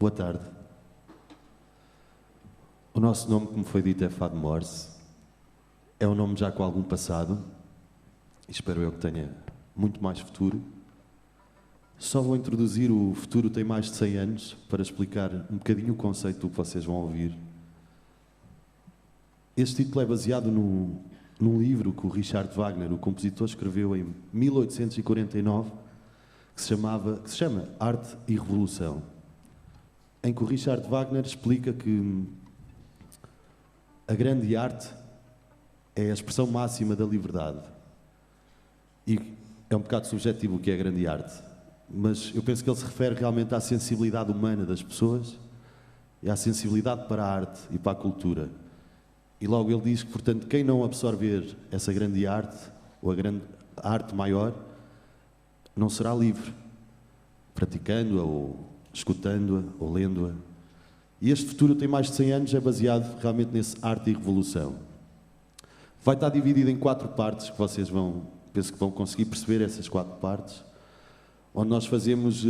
Boa tarde. O nosso nome, como foi dito, é Fado Morse. É um nome já com algum passado. E espero eu que tenha muito mais futuro. Só vou introduzir o futuro tem mais de 100 anos para explicar um bocadinho o conceito do que vocês vão ouvir. Este título é baseado num livro que o Richard Wagner, o compositor, escreveu em 1849, que se chama Arte e Revolução, em que o Richard Wagner explica que a grande arte é a expressão máxima da liberdade. E é um bocado subjetivo o que é a grande arte, mas eu penso que ele se refere realmente à sensibilidade humana das pessoas e à sensibilidade para a arte e para a cultura. E logo ele diz que, portanto, quem não absorver essa grande arte, ou a arte maior, não será livre, praticando-a, ou escutando-a, ou lendo-a. E este futuro tem mais de 100 anos, é baseado realmente nesse arte e revolução. Vai estar dividido em 4 partes, que vocês penso que vão conseguir perceber essas 4 partes, onde nós fazemos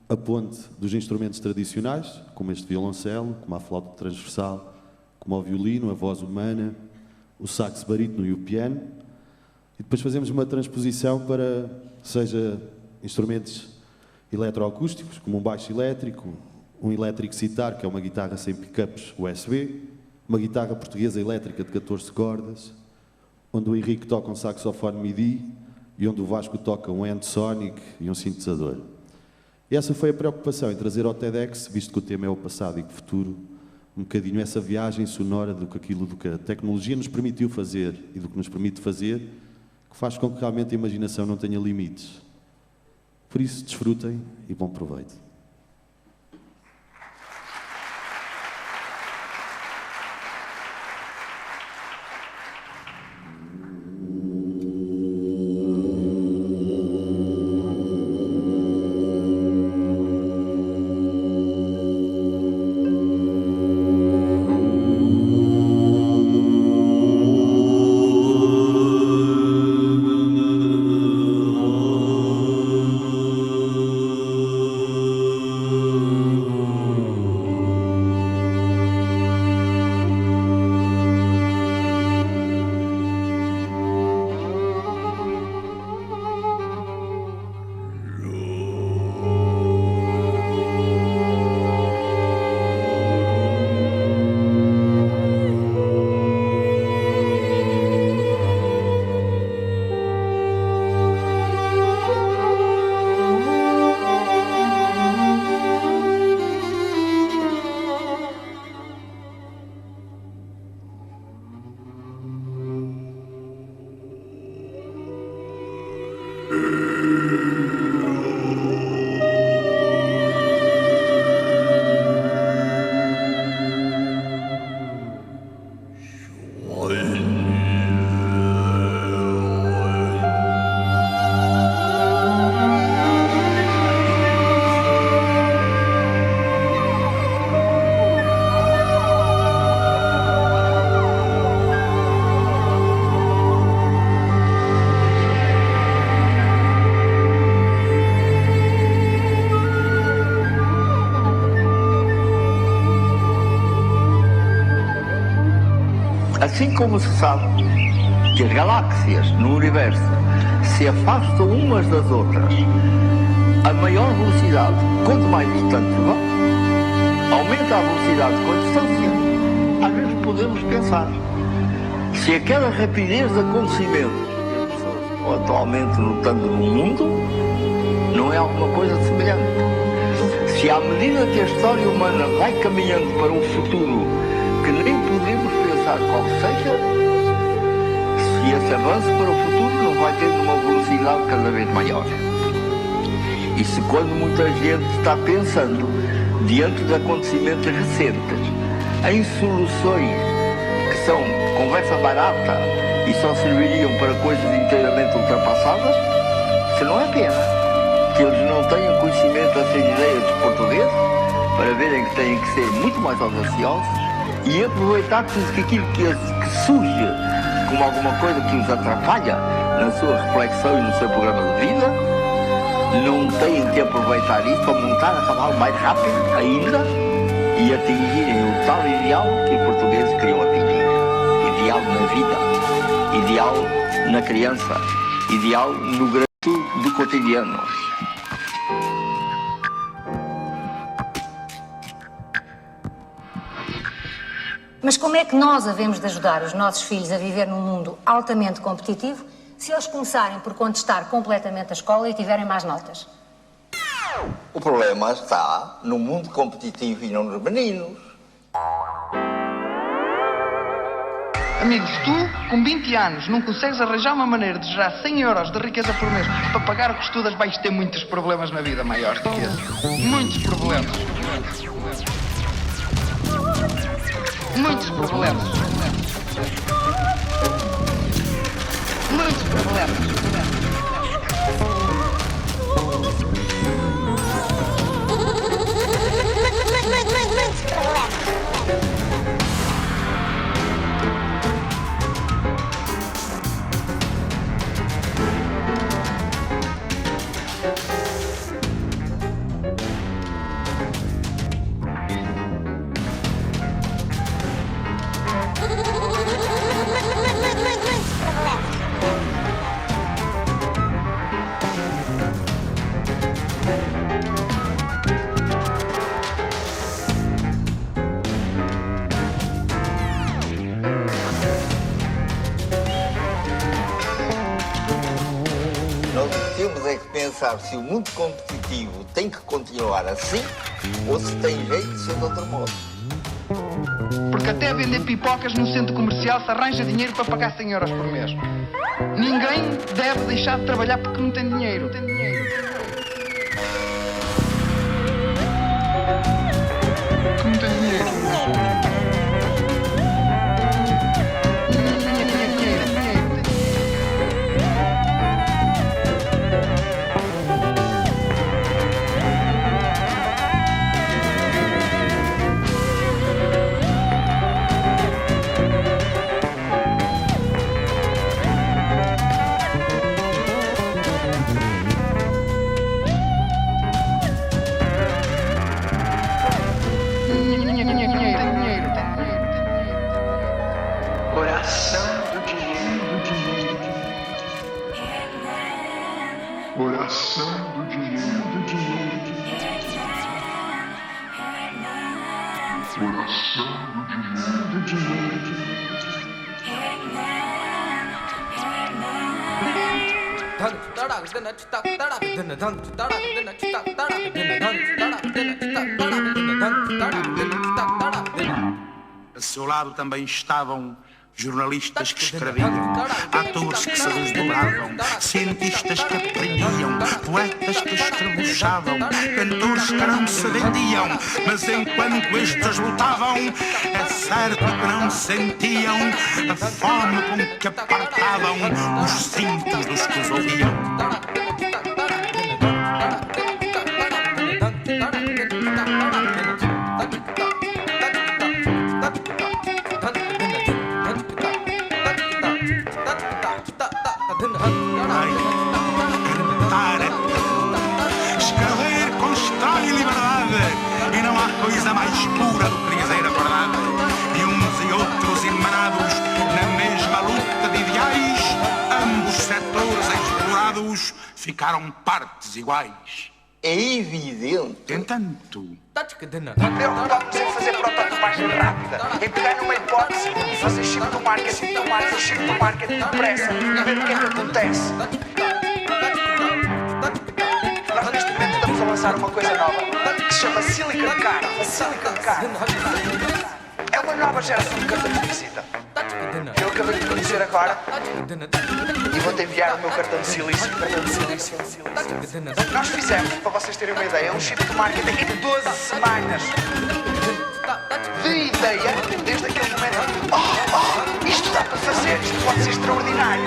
a ponte dos instrumentos tradicionais, como este violoncelo, como a flauta transversal, como o violino, a voz humana, o sax barítono e o piano. E depois fazemos uma transposição para, seja instrumentos eletroacústicos, como um baixo elétrico, um elétrico sitar, que é uma guitarra sem pickups USB, uma guitarra portuguesa elétrica de 14 cordas, onde o Henrique toca um saxofone MIDI e onde o Vasco toca um Sonic e um sintetizador. E essa foi a preocupação, em trazer ao TEDx, visto que o tema é o passado e o futuro, um bocadinho essa viagem sonora do que a tecnologia nos permitiu fazer e do que nos permite fazer, que faz com que realmente a imaginação não tenha limites. Por isso, desfrutem e bom proveito. Assim como se sabe que as galáxias no universo se afastam umas das outras a maior velocidade quanto mais distantes vão, aumenta a velocidade com a distância, às vezes podemos pensar se aquela rapidez de acontecimentos que as pessoas estão atualmente notando no mundo não é alguma coisa semelhante. Se à medida que a história humana vai caminhando para um futuro que nem podemos pensar qual seja, se esse avanço para o futuro não vai ter uma velocidade cada vez maior. E se quando muita gente está pensando, diante de acontecimentos recentes, em soluções que são conversa barata e só serviriam para coisas inteiramente ultrapassadas, se não é pena que eles não tenham conhecimento dessas ideias dos portugueses para verem que têm que ser muito mais audaciosos e aproveitar tudo aquilo que surge como alguma coisa que os atrapalha na sua reflexão e no seu programa de vida não têm que aproveitar isso para montar a cavalo mais rápido ainda e atingirem o tal ideal que o português queriam atingir. Ideal na vida, ideal na criança, ideal no grande do cotidiano. Mas como é que nós havemos de ajudar os nossos filhos a viver num mundo altamente competitivo se eles começarem por contestar completamente a escola e tiverem más notas? O problema está no mundo competitivo e não nos meninos. Amigos, tu, com 20 anos, não consegues arranjar uma maneira de gerar 100 euros de riqueza por mês para pagar o que estudas, vais ter muitos problemas na vida maiores do que esse. Muitos problemas. Muitos problemas. Muitos problemas. Nós temos é que pensar se o mundo competitivo tem que continuar assim ou se tem jeito de ser de outro modo. Porque até vender pipocas no centro comercial se arranja dinheiro para pagar 100 euros por mês. Ninguém deve deixar de trabalhar porque não tem dinheiro. Não tem dinheiro. Porque não tem dinheiro. Oração do dinheiro. Oração do dinheiro. Oração do dinheiro. A seu lado também estavam jornalistas que escreviam, atores que se desdobravam, cientistas que aprendiam, poetas que estrebuchavam, cantores que não se vendiam, mas enquanto estes lutavam, é certo que não sentiam a fome com que apertavam os cintos dos que os ouviam. Escrever com estranha liberdade, e não há coisa mais pura do que dizer a verdade. E uns e outros emanados na mesma luta de ideais, ambos setores explorados ficaram partes iguais. É evidente. Entanto, Preocupamos em fazer prototipagem rápida, em pegar numa hipótese e fazer shift to market depressa e ver o que é que acontece. Nós neste momento estamos a lançar uma coisa nova que se chama Silicon Card. A Silicon Card é uma nova geração de cartões de visita. Eu acabei de conhecer agora e vou-te enviar o meu cartão de silício. Nós fizemos, para vocês terem uma ideia, um shift to market em 12 semanas. De ideia, desde aquele momento, isto dá para fazer, isto pode ser extraordinário.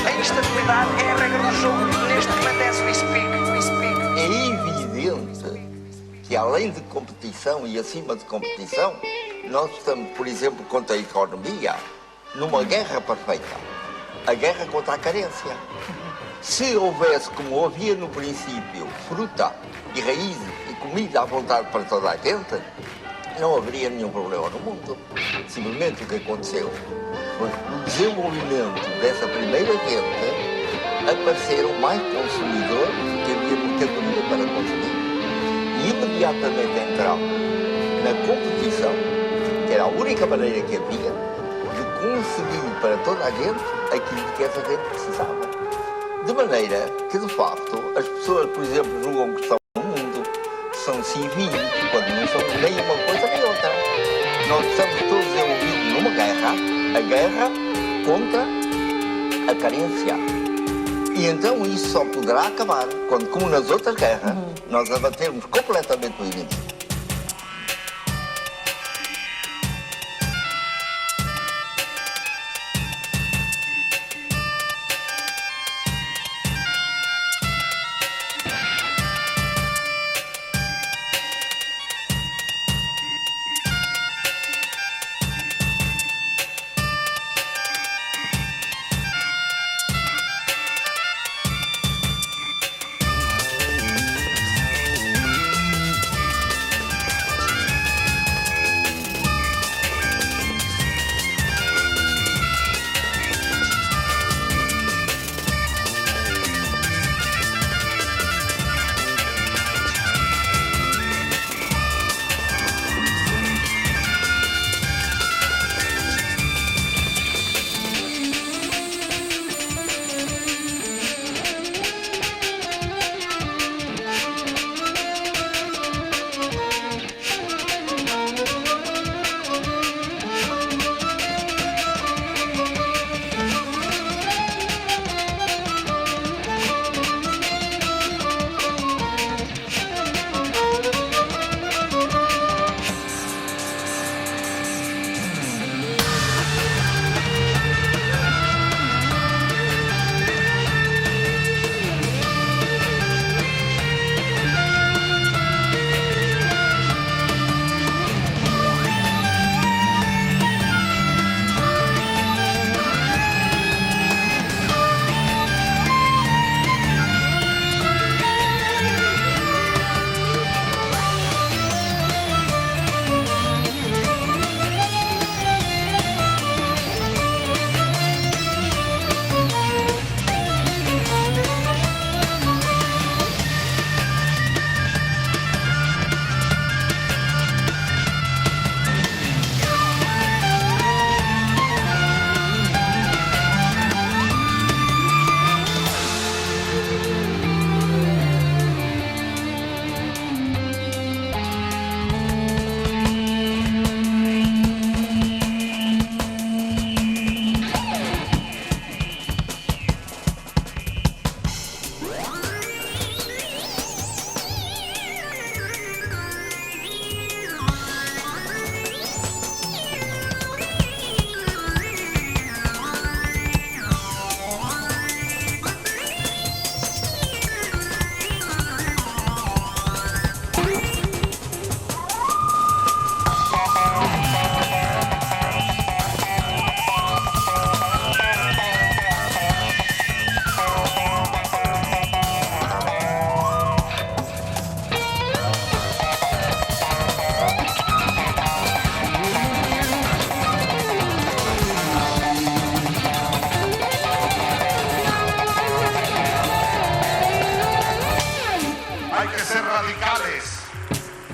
A instabilidade é a regra do jogo neste momento as we speak. É evidente que além de competição e acima de competição, nós estamos, por exemplo, contra a economia, numa guerra perfeita. a guerra contra a carência. Se houvesse, como havia no princípio, fruta e raízes e comida à vontade para toda a gente, não haveria nenhum problema no mundo. Simplesmente o que aconteceu foi que no desenvolvimento dessa primeira gente apareceram mais consumidores que havia muita comida para consumir. E imediatamente entraram na competição, que era a única maneira que havia de conseguir para toda a gente aquilo que essa gente precisava. De maneira que, de facto, as pessoas, por exemplo, julgam que estão no mundo, são civis, quando não são nem uma coisa nem outra. Nós estamos todos envolvidos numa guerra, a guerra contra a carência. E então isso só poderá acabar quando, como nas outras guerras, nós abatermos completamente o inimigo.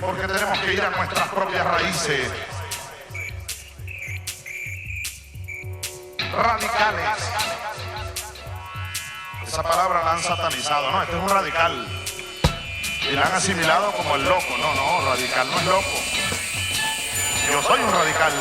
porque tenemos que ir a nuestras propias raíces. Radicales. Esa palabra la han satanizado. No, este es un radical. Y la han asimilado como el loco. No, no, radical no es loco. Yo soy un radical.